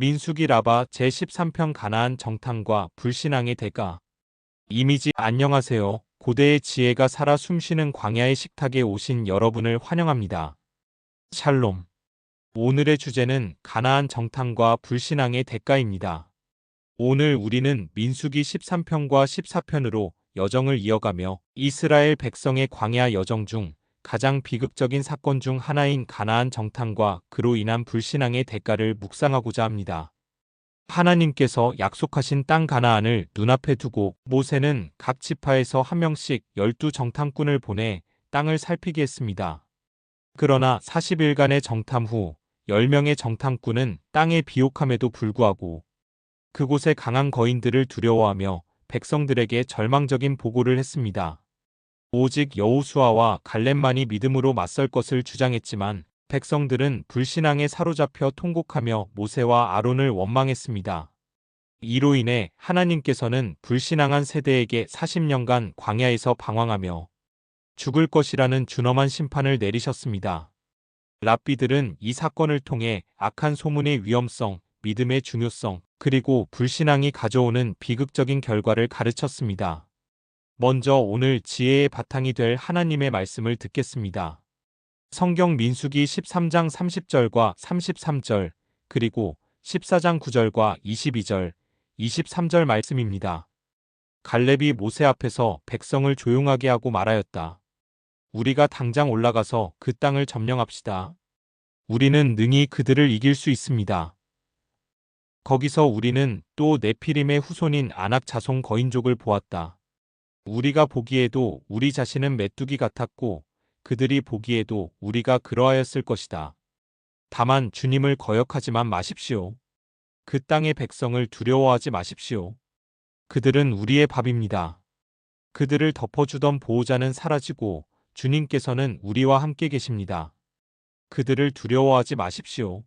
민수기 라바 제13편 가나안 정탐과 불신앙의 대가. 이미지. 안녕하세요. 고대의 지혜가 살아 숨쉬는 광야의 식탁에 오신 여러분을 환영합니다. 샬롬. 오늘의 주제는 가나안 정탐과 불신앙의 대가입니다. 오늘 우리는 민수기 13편과 14편으로 여정을 이어가며 이스라엘 백성의 광야 여정 중 가장 비극적인 사건 중 하나인 가나안 정탐과 그로 인한 불신앙의 대가를 묵상하고자 합니다. 하나님께서 약속하신 땅 가나안을 눈앞에 두고 모세는 각 지파에서 한 명씩 12정탐꾼을 보내 땅을 살피게 했습니다. 그러나 40일간의 정탐 후 10명의 정탐꾼은 땅의 비옥함에도 불구하고 그곳의 강한 거인들을 두려워하며 백성들에게 절망적인 보고를 했습니다. 오직 여호수아와 갈렙만이 믿음으로 맞설 것을 주장했지만 백성들은 불신앙에 사로잡혀 통곡하며 모세와 아론을 원망했습니다. 이로 인해 하나님께서는 불신앙한 세대에게 40년간 광야에서 방황하며 죽을 것이라는 준엄한 심판을 내리셨습니다. 랍비들은 이 사건을 통해 악한 소문의 위험성, 믿음의 중요성, 그리고 불신앙이 가져오는 비극적인 결과를 가르쳤습니다. 먼저 오늘 지혜의 바탕이 될 하나님의 말씀을 듣겠습니다. 성경 민수기 13장 30절과 33절, 그리고 14장 9절과 22절, 23절 말씀입니다. 갈렙이 모세 앞에서 백성을 조용하게 하고 말하였다. 우리가 당장 올라가서 그 땅을 점령합시다. 우리는 능히 그들을 이길 수 있습니다. 거기서 우리는 또 네피림의 후손인 아낙 자손 거인족을 보았다. 우리가 보기에도 우리 자신은 메뚜기 같았고 그들이 보기에도 우리가 그러하였을 것이다. 다만 주님을 거역하지만 마십시오. 그 땅의 백성을 두려워하지 마십시오. 그들은 우리의 밥입니다. 그들을 덮어주던 보호자는 사라지고 주님께서는 우리와 함께 계십니다. 그들을 두려워하지 마십시오.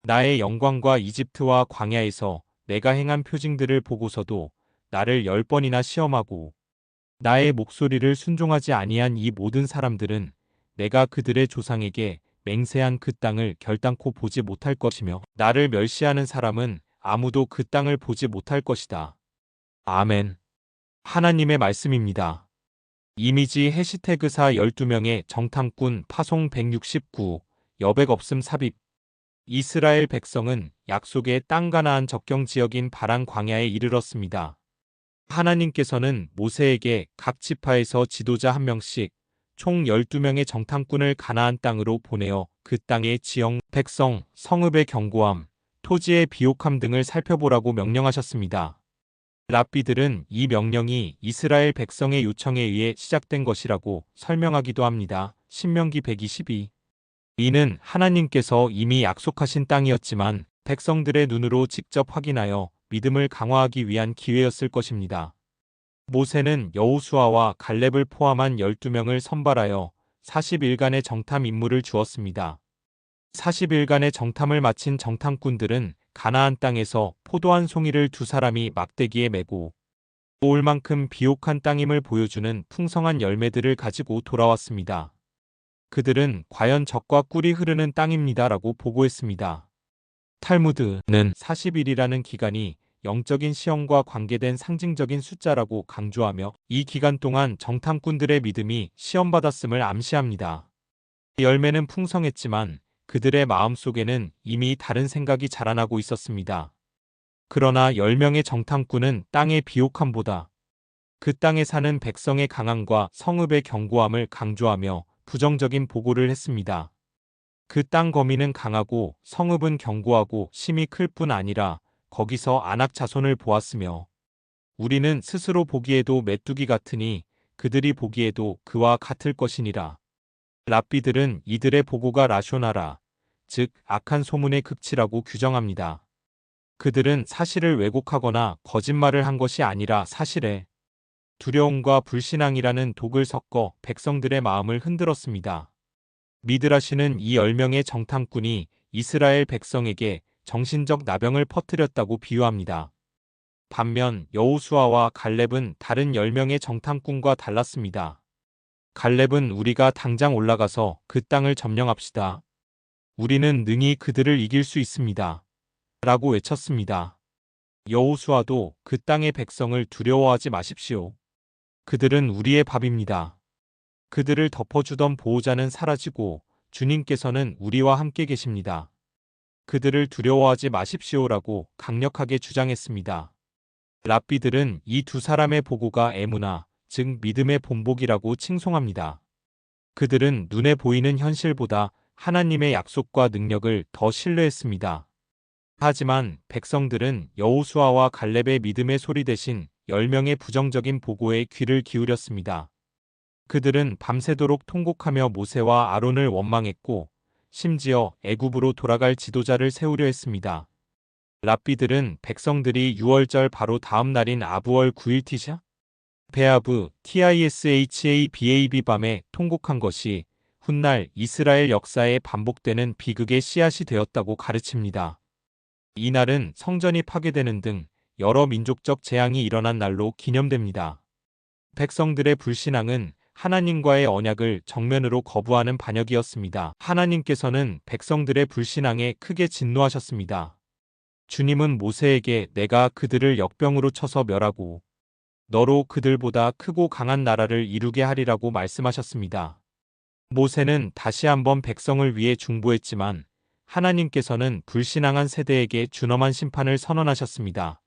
나의 영광과 이집트와 광야에서 내가 행한 표징들을 보고서도 나를 10번이나 시험하고 나의 목소리를 순종하지 아니한 이 모든 사람들은 내가 그들의 조상에게 맹세한 그 땅을 결단코 보지 못할 것이며 나를 멸시하는 사람은 아무도 그 땅을 보지 못할 것이다. 아멘. 하나님의 말씀입니다. 이미지 해시태그사 12명의 정탐꾼 파송 169 여백 없음 삽입. 이스라엘 백성은 약속의 땅 가나안 적경 지역인 바란 광야에 이르렀습니다. 하나님께서는 모세에게 각 지파에서 지도자 한 명씩 총 12명의 정탐꾼을 가나안 땅으로 보내어 그 땅의 지형, 백성, 성읍의 견고함, 토지의 비옥함 등을 살펴보라고 명령하셨습니다. 랍비들은 이 명령이 이스라엘 백성의 요청에 의해 시작된 것이라고 설명하기도 합니다. 신명기 122. 이는 하나님께서 이미 약속하신 땅이었지만 백성들의 눈으로 직접 확인하여 믿음을 강화하기 위한 기회였을 것입니다. 모세는 여호수아와 갈렙을 포함한 12명을 선발하여 40일간의 정탐 임무를 주었습니다. 40일간의 정탐을 마친 정탐꾼들은 가나안 땅에서 포도 한 송이를 두 사람이 막대기에 메고 모을 만큼 비옥한 땅임을 보여주는 풍성한 열매들을 가지고 돌아왔습니다. 그들은 과연 젖과 꿀이 흐르는 땅입니다라고 보고했습니다. 탈무드는 40일이라는 기간이 영적인 시험과 관계된 상징적인 숫자라고 강조하며 이 기간 동안 정탐꾼들의 믿음이 시험받았음을 암시합니다. 열매는 풍성했지만 그들의 마음속에는 이미 다른 생각이 자라나고 있었습니다. 그러나 10명의 정탐꾼은 땅의 비옥함보다 그 땅에 사는 백성의 강함과 성읍의 견고함을 강조하며 부정적인 보고를 했습니다. 그 땅 거민은 강하고 성읍은 견고하고 심이 클 뿐 아니라 거기서 아낙 자손을 보았으며 우리는 스스로 보기에도 메뚜기 같으니 그들이 보기에도 그와 같을 것이니라. 랍비들은 이들의 보고가 라쇼나라, 즉 악한 소문의 극치라고 규정합니다. 그들은 사실을 왜곡하거나 거짓말을 한 것이 아니라 사실에 두려움과 불신앙이라는 독을 섞어 백성들의 마음을 흔들었습니다. 미드라시는 이 10명의 정탐꾼이 이스라엘 백성에게 정신적 나병을 퍼뜨렸다고 비유합니다. 반면 여호수아와 갈렙은 다른 10명의 정탐꾼과 달랐습니다. 갈렙은 우리가 당장 올라가서 그 땅을 점령합시다. 우리는 능히 그들을 이길 수 있습니다. 라고 외쳤습니다. 여호수아도 그 땅의 백성을 두려워하지 마십시오. 그들은 우리의 밥입니다. 그들을 덮어주던 보호자는 사라지고 주님께서는 우리와 함께 계십니다. 그들을 두려워하지 마십시오라고 강력하게 주장했습니다. 랍비들은 이 두 사람의 보고가 에무나, 즉 믿음의 본보기라고 칭송합니다. 그들은 눈에 보이는 현실보다 하나님의 약속과 능력을 더 신뢰했습니다. 하지만 백성들은 여호수아와 갈렙의 믿음의 소리 대신 10명의 부정적인 보고에 귀를 기울였습니다. 그들은 밤새도록 통곡하며 모세와 아론을 원망했고 심지어 애굽으로 돌아갈 지도자를 세우려 했습니다. 랍비들은 백성들이 유월절 바로 다음 날인 아부월 9일 티샤? 베아브 TISHABAB 밤에 통곡한 것이 훗날 이스라엘 역사에 반복되는 비극의 씨앗이 되었다고 가르칩니다. 이날은 성전이 파괴되는 등 여러 민족적 재앙이 일어난 날로 기념됩니다. 백성들의 불신앙은 하나님과의 언약을 정면으로 거부하는 반역이었습니다. 하나님께서는 백성들의 불신앙에 크게 진노하셨습니다. 주님은 모세에게 내가 그들을 역병으로 쳐서 멸하고 너로 그들보다 크고 강한 나라를 이루게 하리라고 말씀하셨습니다. 모세는 다시 한번 백성을 위해 중보했지만 하나님께서는 불신앙한 세대에게 준엄한 심판을 선언하셨습니다.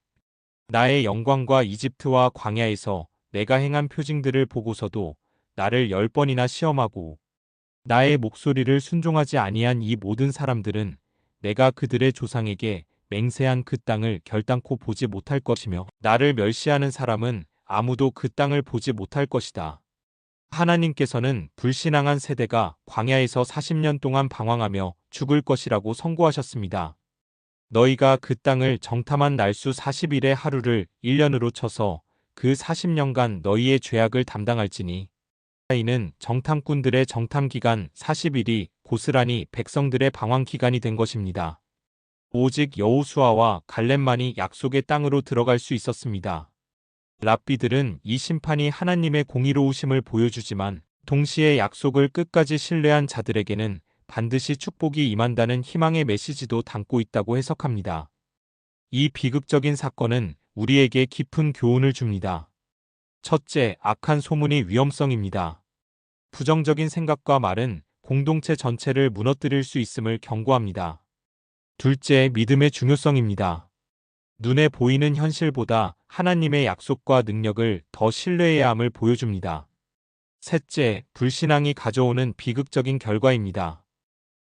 나의 영광과 이집트와 광야에서 내가 행한 표징들을 보고서도 나를 10번이나 시험하고 나의 목소리를 순종하지 아니한 이 모든 사람들은 내가 그들의 조상에게 맹세한 그 땅을 결단코 보지 못할 것이며 나를 멸시하는 사람은 아무도 그 땅을 보지 못할 것이다. 하나님께서는 불신앙한 세대가 광야에서 40년 동안 방황하며 죽을 것이라고 선고하셨습니다. 너희가 그 땅을 정탐한 날수 40일의 하루를 1년으로 쳐서 그 40년간 너희의 죄악을 담당할지니 이는 정탐꾼들의 정탐기간 40일이 고스란히 백성들의 방황기간이 된 것입니다. 오직 여호수아와 갈렙만이 약속의 땅으로 들어갈 수 있었습니다. 랍비들은 이 심판이 하나님의 공의로우심을 보여주지만 동시에 약속을 끝까지 신뢰한 자들에게는 반드시 축복이 임한다는 희망의 메시지도 담고 있다고 해석합니다. 이 비극적인 사건은 우리에게 깊은 교훈을 줍니다. 첫째, 악한 소문이 위험성입니다. 부정적인 생각과 말은 공동체 전체를 무너뜨릴 수 있음을 경고합니다. 둘째, 믿음의 중요성입니다. 눈에 보이는 현실보다 하나님의 약속과 능력을 더 신뢰해야 함을 보여줍니다. 셋째, 불신앙이 가져오는 비극적인 결과입니다.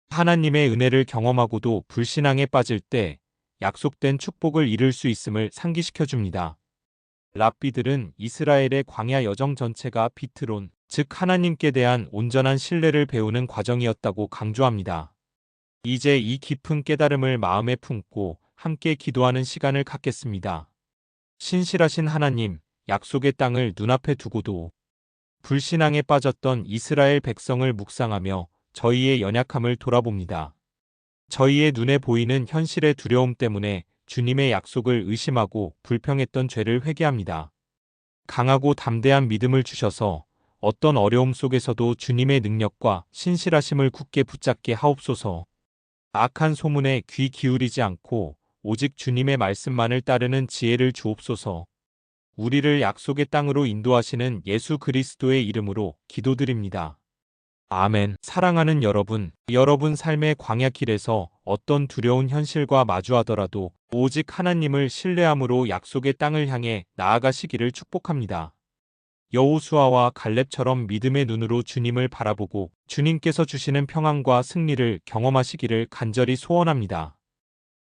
하나님의 은혜를 경험하고도 불신앙에 빠질 때 약속된 축복을 잃을 수 있음을 상기시켜줍니다. 랍비들은 이스라엘의 광야 여정 전체가 비트론, 즉 하나님께 대한 온전한 신뢰를 배우는 과정이었다고 강조합니다. 이제 이 깊은 깨달음을 마음에 품고 함께 기도하는 시간을 갖겠습니다. 신실하신 하나님, 약속의 땅을 눈앞에 두고도 불신앙에 빠졌던 이스라엘 백성을 묵상하며 저희의 연약함을 돌아봅니다. 저희의 눈에 보이는 현실의 두려움 때문에 주님의 약속을 의심하고 불평했던 죄를 회개합니다. 강하고 담대한 믿음을 주셔서 어떤 어려움 속에서도 주님의 능력과 신실하심을 굳게 붙잡게 하옵소서. 악한 소문에 귀 기울이지 않고 오직 주님의 말씀만을 따르는 지혜를 주옵소서. 우리를 약속의 땅으로 인도하시는 예수 그리스도의 이름으로 기도드립니다. 아멘. 사랑하는 여러분, 여러분 삶의 광야길에서 어떤 두려운 현실과 마주하더라도 오직 하나님을 신뢰함으로 약속의 땅을 향해 나아가시기를 축복합니다. 여호수아와 갈렙처럼 믿음의 눈으로 주님을 바라보고 주님께서 주시는 평안과 승리를 경험하시기를 간절히 소원합니다.